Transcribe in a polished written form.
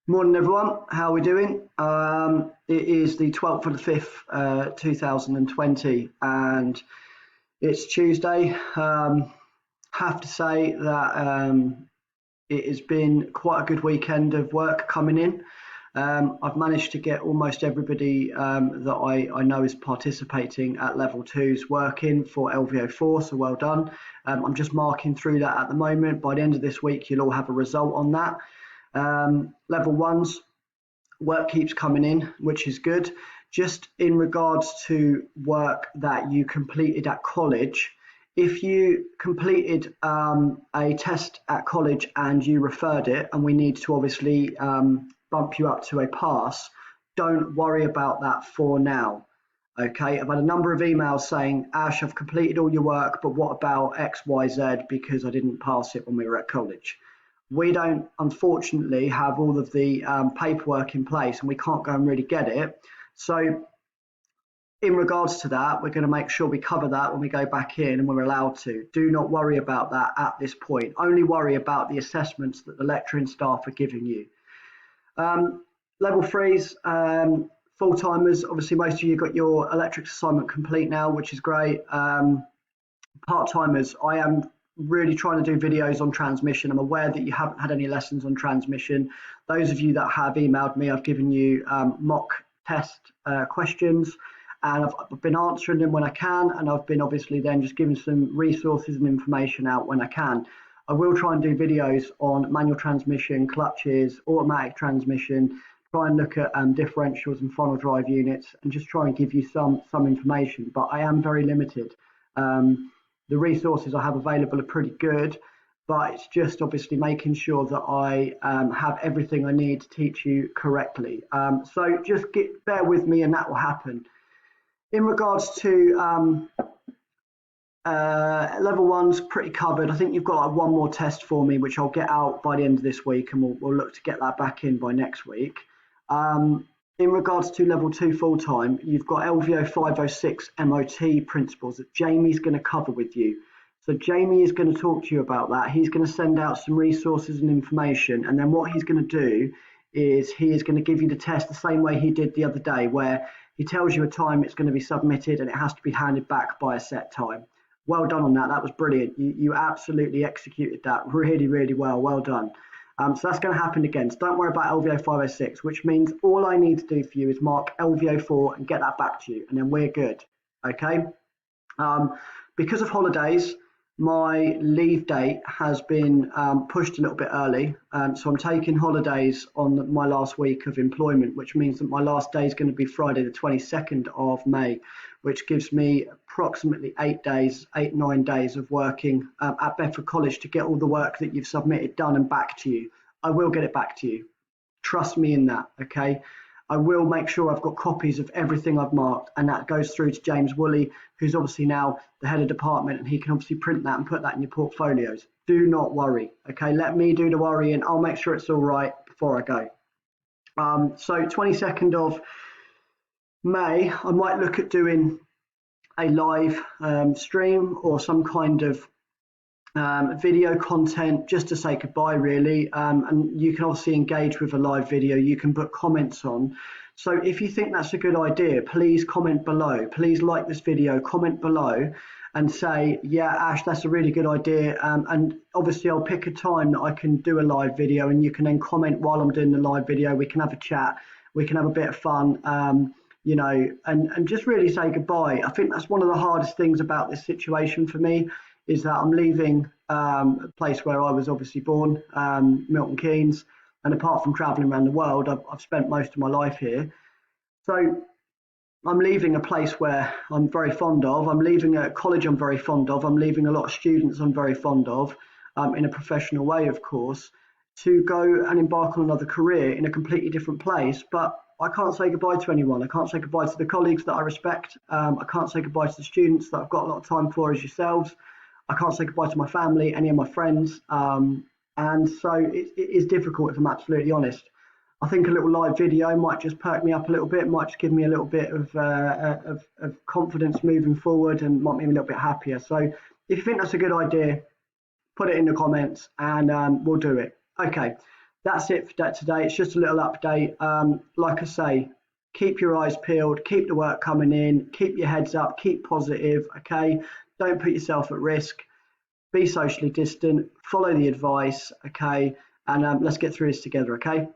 Morning, everyone. How are we doing? It is the 12th of the 5th, 2020, and it's Tuesday. Have to say that it has been quite a good weekend of work coming in. I've managed to get almost everybody that I know is participating at level twos working for LVO4, so well done. I'm just marking through that at the moment. By the end of this week, you'll all have a result on that. Level ones, work keeps coming in, which is good. Just in regards to work that you completed at college, if you completed a test at college and you referred it, and we need to obviously bump you up to a pass, don't worry about that for now. Okay, I've had a number of emails saying, Ash, I've completed all your work, but what about X, Y, Z because I didn't pass it when we were at college? We don't, unfortunately, have all of the paperwork in place and we can't go and really get it. So in regards to that, we're going to make sure we cover that when we go back in and we're allowed to. Do not worry about that at this point. Only worry about the assessments that the lecturing staff are giving you. Level threes, full-timers, obviously most of you got your electrics assignment complete now, which is great. Part-timers, I am really trying to do videos on transmission. I'm aware that you haven't had any lessons on transmission. Those of you that have emailed me, I've given you mock test questions, and I've been answering them when I can, and I've been obviously then just giving some resources and information out when I can. I will try and do videos on manual transmission, clutches, automatic transmission, try and look at differentials and final drive units, and just try and give you some information, but I am very limited. The resources I have available are pretty good, but it's just obviously making sure that I have everything I need to teach you correctly. So just bear with me and that will happen. In regards to level one's pretty covered. I think you've got like one more test for me, which I'll get out by the end of this week, and we'll look to get that back in by next week. In regards to level two full-time, you've got LVO 506 MOT principles that Jamie's going to cover with you. So Jamie is going to talk to you about that. He's going to send out some resources and information, and then what he's going to do is he is going to give you the test the same way he did the other day, where he tells you a time it's going to be submitted and it has to be handed back by a set time. Well done on that. That was brilliant. You absolutely executed that really, really well. Well done. So that's going to happen again. So don't worry about LVO 506, which means all I need to do for you is mark LVO 4 and get that back to you, and then we're good. Okay. Because of holidays, my leave date has been pushed a little bit early. So I'm taking holidays on my last week of employment, which means that my last day is going to be Friday, the 22nd of May, which gives me approximately 9 days of working at Bedford College to get all the work that you've submitted done and back to you. I will get it back to you. Trust me in that, okay? I will make sure I've got copies of everything I've marked, and that goes through to James Woolley, who's obviously now the head of department, and he can obviously print that and put that in your portfolios. Do not worry, okay? Let me do the worrying. I'll make sure it's all right before I go. So 22nd of May, I might look at doing a live stream or some kind of video content just to say goodbye, really. And you can obviously engage with a live video. You can put comments on. So if you think that's a good idea, please comment below. Please like this video, comment below and say, yeah, Ash, that's a really good idea. And obviously I'll pick a time that I can do a live video, and you can then comment while I'm doing the live video. We can have a chat. We can have a bit of fun. You know, and just really say goodbye. I think that's one of the hardest things about this situation for me, is that I'm leaving a place where I was obviously born, Milton Keynes, and apart from travelling around the world, I've spent most of my life here. So I'm leaving a place where I'm very fond of. I'm leaving a college I'm very fond of. I'm leaving a lot of students I'm very fond of, in a professional way, of course, to go and embark on another career in a completely different place. But I can't say goodbye to anyone. I can't say goodbye to the colleagues that I respect. I can't say goodbye to the students that I've got a lot of time for as yourselves. I can't say goodbye to my family, any of my friends. And so it is difficult, if I'm absolutely honest. I think a little live video might just perk me up a little bit, might just give me a little bit of confidence moving forward and might make me a little bit happier. So if you think that's a good idea, put it in the comments and we'll do it. Okay, that's it for today. It's just a little update. Like I say, keep your eyes peeled, keep the work coming in, keep your heads up, keep positive, okay? Don't put yourself at risk. Be socially distant, follow the advice, okay? And let's get through this together, okay?